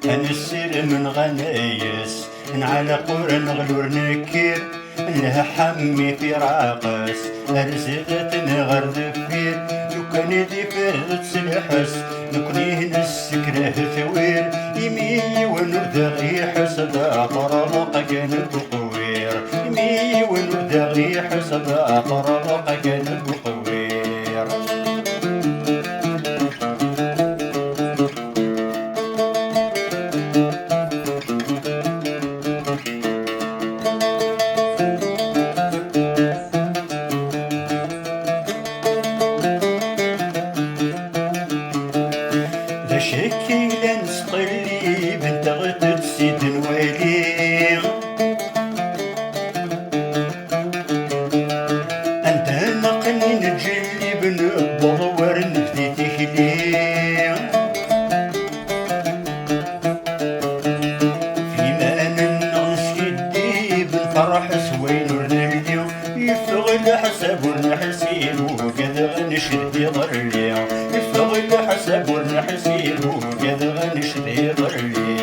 أنا السير من غنايس نعلق ونغلو نكير لها حمي في راقص أرزقت نغر ذفير لو كان دي فرد سلحس نكونيه نسكره ثوير يمي ونبدا غيحس بأطرق جانب قوير يمي ونبدا غيحس بأطرق جانب قوير. شكيلا نسقلي بنت غدت سيد نوالي انت نقني نجلي بنقبض ورنفدي تخلي فيما ننغش يدي بنفرح سوين ورنليو يفغ الحساب ونحسيب وكذا غنشد يضرلي يفغ الحساب ونحسيب وكذا غنشد يضرلي.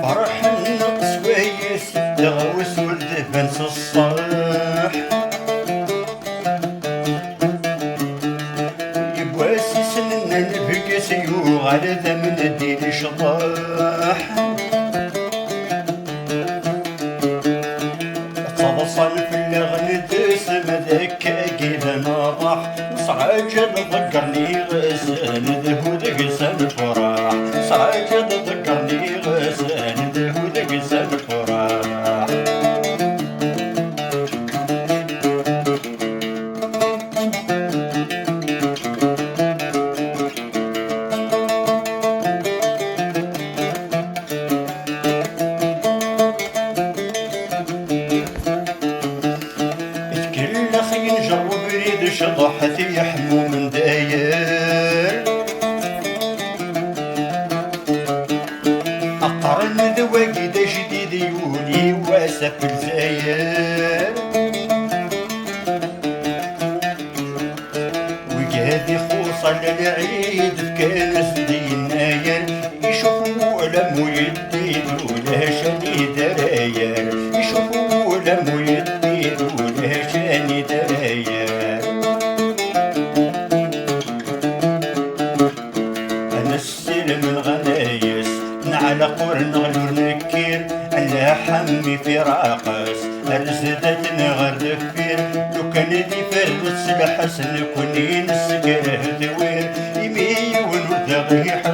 فرح النقص كويس تغوس والذهبان الصالح يبواسي سننا نبقى سيوغ على ذمن الدين شطاح تصل في اللغن تسم ذاك كذا ناضح صعاجة تذكرني غسان ذهو ذقسان فرح صعاجة تذكرني غسان ذهو ذقسان فرح. ينجر بريد شطحت يحمو من داير أقرن ذواقد جديد يولي واسف الزاير وقادي خوصة للعيد كان سدي الناير يشوفوا لمو يديد ولا شاني دراير يشوفوا لمو يديد ولا شاني دراير. أنا السلم الغنايس نعلق ونغلو نكير ألا حمي في راقص أرزدت نغر ذفير لو كان دي فرد السلحس نكوني نسكره ذوير يمي ونبدا غيح